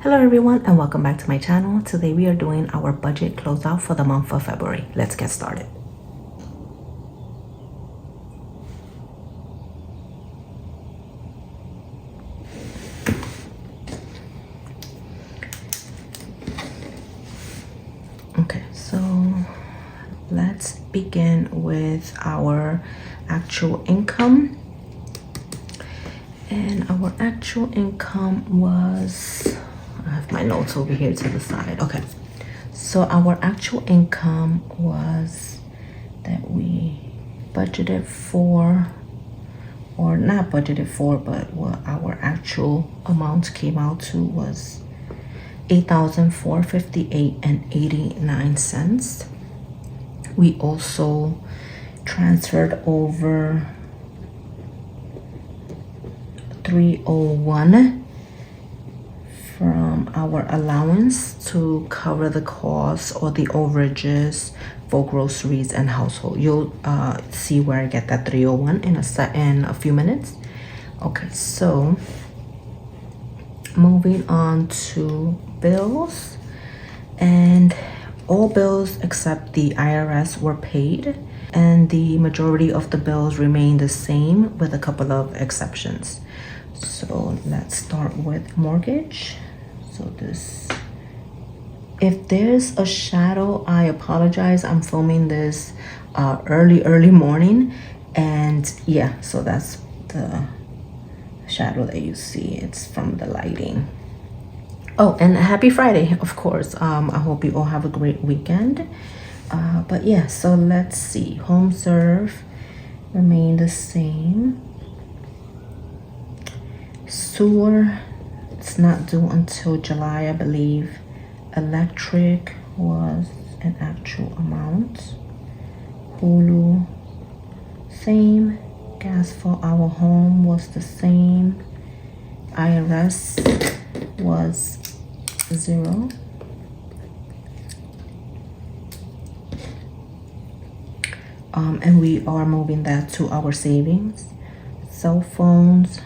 Hello everyone and welcome back to my channel. Today we are doing our budget closeout for the month of February. Let's get started. Okay, so let's begin with our actual income. And our actual income was, I have my notes over here to the side. Okay, so our actual income was that we budgeted for, or not budgeted for, but what our actual amount came out to was $8,458.89. We also transferred over $301 from our allowance to cover the costs or the overages for groceries and household. You'll see where I get that 301 in a few minutes. Okay, so moving on to bills, and all bills except the IRS were paid, and the majority of the bills remain the same with a couple of exceptions. So let's start with mortgage. So this, if there's a shadow, I apologize. I'm filming this early morning, and yeah, so that's the shadow that you see. It's from the lighting. Oh, and happy Friday, of course. I hope you all have a great weekend. But yeah, so let's see. Home serve remain the same. Sewer, it's not due until July, I believe. Electric was an actual amount. Hulu, same. Gas for our home was the same. IRS was 0. And we are moving that to our savings. Cell phones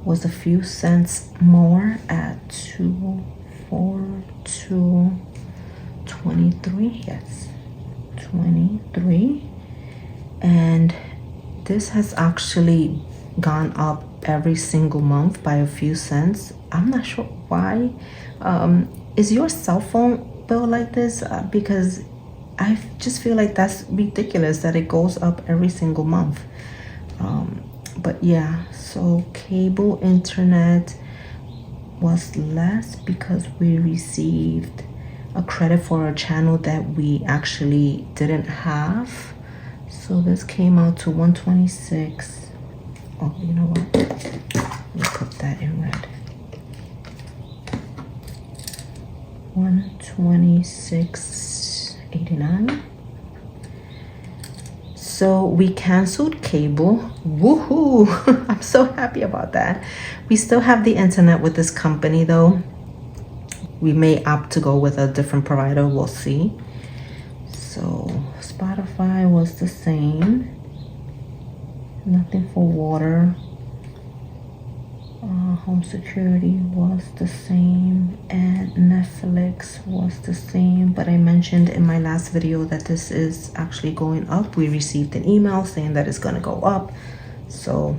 was a few cents more at $242.23. Yes, 23. And this has actually gone up every single month by a few cents. I'm not sure why. Is your cell phone bill like this? Because I just feel like that's ridiculous that it goes up every single month. But yeah, so cable internet was less because we received a credit for a channel that we actually didn't have. So this came out to $126. Oh, you know what? Let me put that in red. $126.89. So we canceled cable. Woohoo! I'm so happy about that. We still have the internet with this company though. We may opt to go with a different provider, we'll see. So Spotify was the same. Nothing for water. Home security was the same, and Netflix was the same. But I mentioned in my last video that this is actually going up. We received an email saying that it's going to go up. So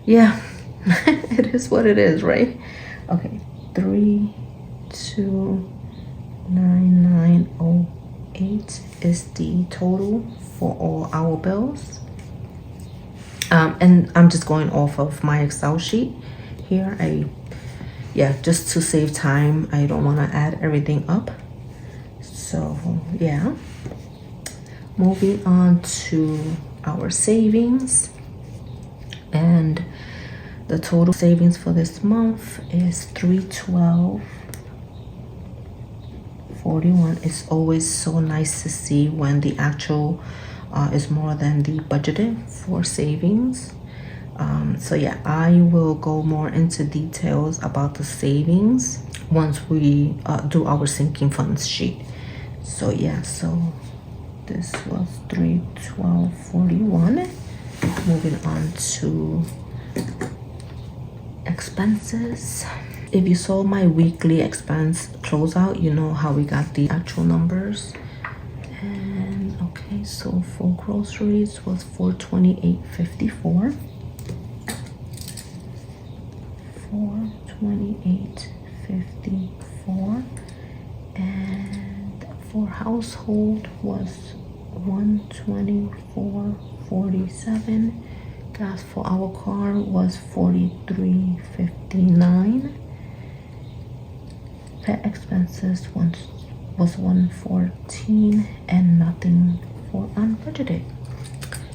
yeah, it is what it is, right? Okay, 329908 is the total for all our bills. And I'm just going off of my Excel sheet here. Just to save time, I don't want to add everything up. So yeah, moving on to our savings, and the total savings for this month is $312.41. It's always so nice to see when the actual is more than the budgeted for savings. So yeah, I will go more into details about the savings once we do our sinking funds sheet. So yeah, so this was $312.41. Moving on to expenses. If you saw my weekly expense closeout, you know how we got the actual numbers. And okay, so for groceries was $428.54. $428.54. And for household was $124.47. Gas for our car was $43.59. Pet expenses was $114, and nothing for unbudgeted.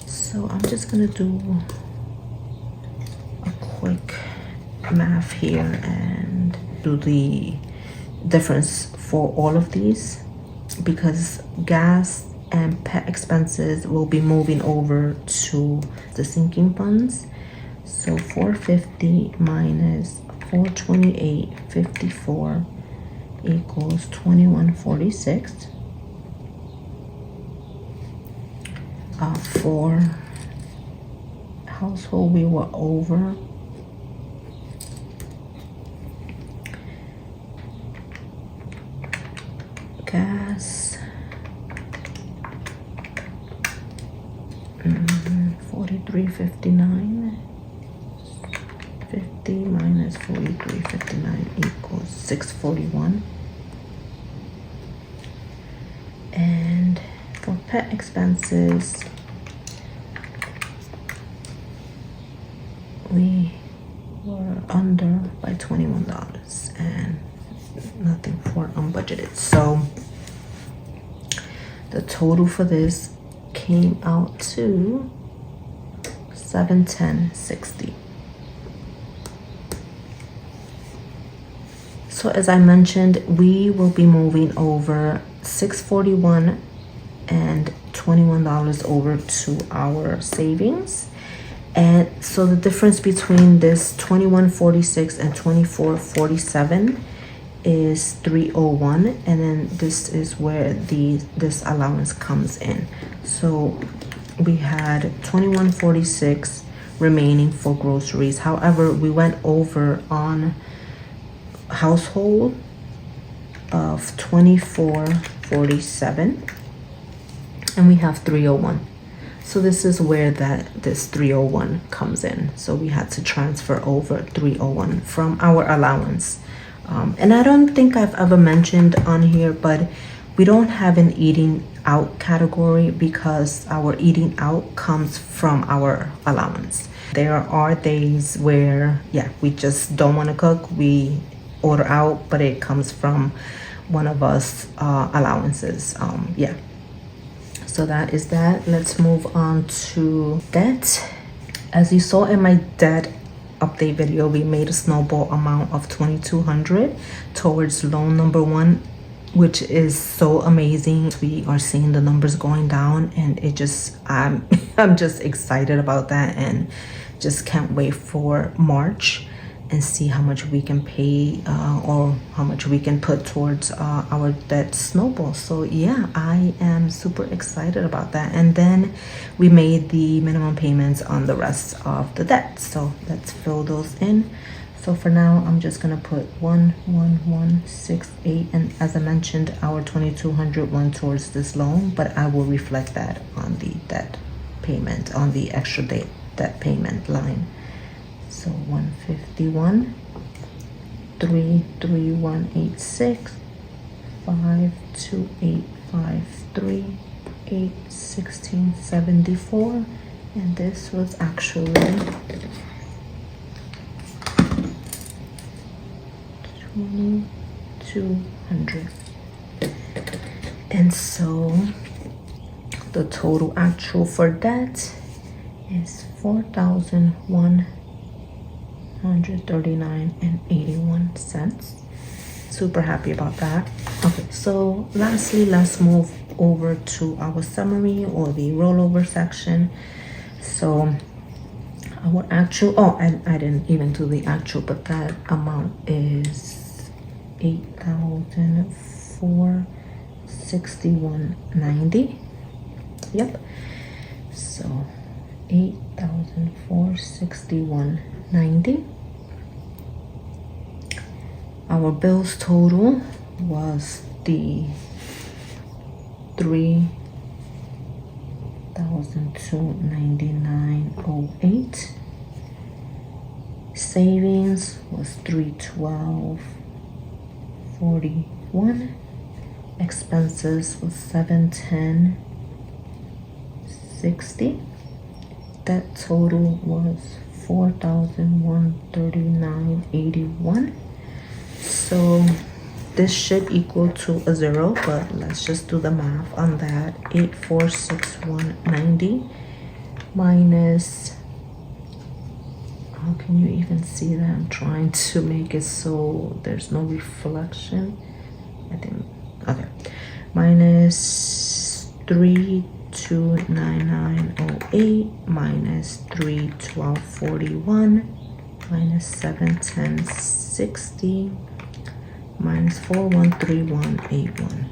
So I'm just gonna do a quick math here and do the difference for all of these, because gas and pet expenses will be moving over to the sinking funds. So 450 minus 428.54 equals 2146. For household, we were over. Gas, 43.59. 50 minus 43.59 equals 641. And for pet expenses, we were under by $21 and nothing for unbudgeted. So the total for this came out to $710.60. So as I mentioned, we will be moving over $641 and $21 over to our savings. And so the difference between this $21.46 and $24.47 is $301, and then this is where this allowance comes in. So we had $21.46 remaining for groceries. However, we went over on household of $24.47, and we have $301. So this is where this $301 comes in. So we had to transfer over $301 from our allowance. And I don't think I've ever mentioned on here, but we don't have an eating out category because our eating out comes from our allowance. There are days where, we just don't want to cook. We order out, but it comes from one of us allowances. So that is that. Let's move on to debt. As you saw in my debt update video, we made a snowball amount of $2,200 towards loan number 1, which is so amazing. We are seeing the numbers going down, and it just I'm just excited about that, and just can't wait for March and see how much we can pay or how much we can put towards our debt snowball. So yeah, I am super excited about that. And then we made the minimum payments on the rest of the debt. So let's fill those in. So for now, I'm just gonna put 11168, and as I mentioned, our $2,200 went towards this loan, but I will reflect that on the debt payment, on the extra debt payment line. So 151, 33186, 52853, 81674, and this was actually 2,200. And so the total actual for debt is $4,139.81. Super happy about that. Okay, so lastly, let's move over to our summary or the rollover section. So our actual, and I didn't even do the actual, but that amount is $8,461.90. Yep. So $8,461.90. Our bills total was the $3,299.08. Savings was $312.41. Expenses was $710.60. That total was $4,139.81. So this should equal to a 0, but let's just do the math on that. 8,461.90 minus, how can you even see that? I'm trying to make it so there's no reflection. I think, okay. Minus 3,299.08 minus 312.41 minus 710.60 minus 4131.81.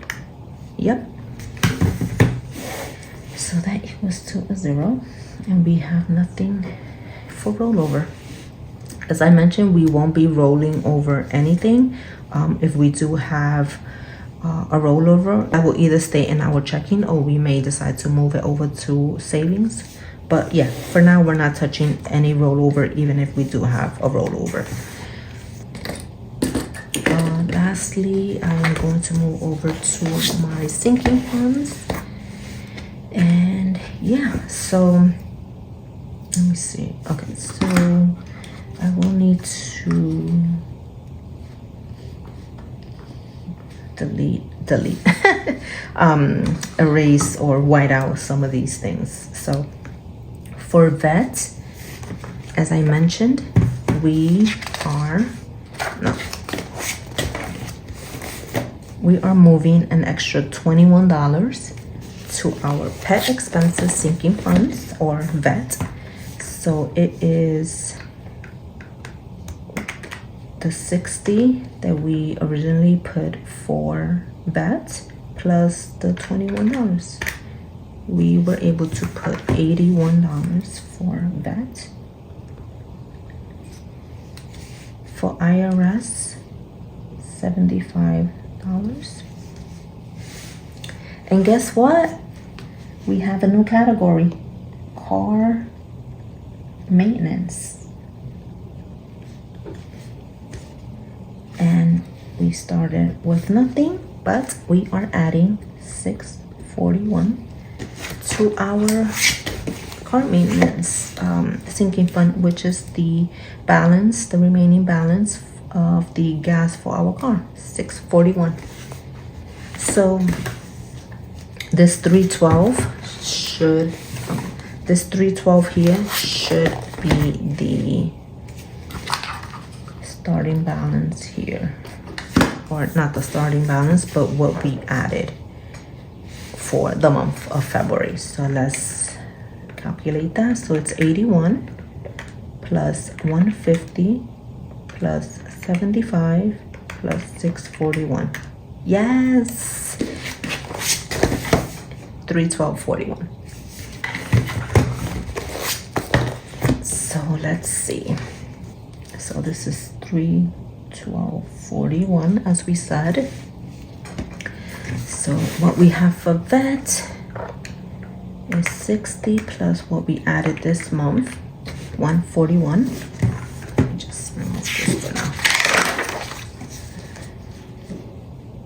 Yep. So that equals to a 0, and we have nothing for rollover. As I mentioned, we won't be rolling over anything. If we do have a rollover, that will either stay in our checking or we may decide to move it over to savings. But yeah, for now, we're not touching any rollover, even if we do have a rollover. Lastly, I'm going to move over to my sinking funds. And yeah, so let me see. Okay, so I will need to delete erase or white out some of these things. So for vet, as I mentioned, we are moving an extra $21 to our pet expenses sinking funds, or vet. So it is the 60 that we originally put for vet plus the $21. We were able to put $81 for vet. For IRS, $75. And guess what? We have a new category, car maintenance. And we started with nothing, but we are adding $641 to our car maintenance sinking fund, which is the balance, the remaining balance of the gas for our car, $641. So this 312 should, this 312 here should be the starting balance here, or not the starting balance, but what we added for the month of February. So let's calculate that. So it's 81 plus 150 plus 75 plus 641. Yes, 312.41. So let's see. So this is 312.41, as we said. So what we have for vet is 60 plus what we added this month, 141. Let me just remove this for now.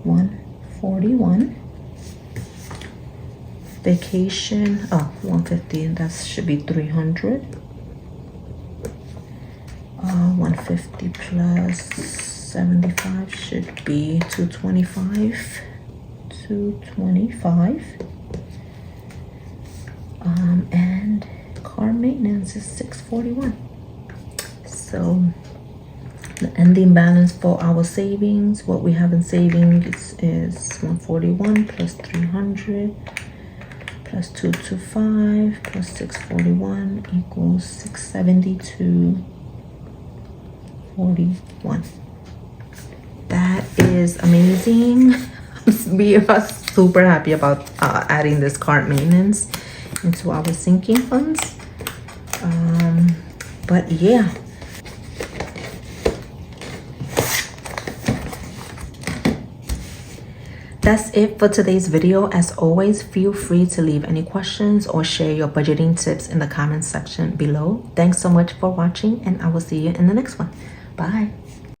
141. Vacation, 150, that should be 300. 150 plus 75 should be 225. 225. And car maintenance is 641. So the ending balance for our savings, what we have in savings is 141 plus 300 plus 225 plus 641 equals 672.41. That is amazing. We are super happy about adding this car maintenance into our sinking funds. But yeah, That's it for today's video. As always, feel free to leave any questions or share your budgeting tips in the comments section below. Thanks so much for watching, and I will see you in the next one. Bye.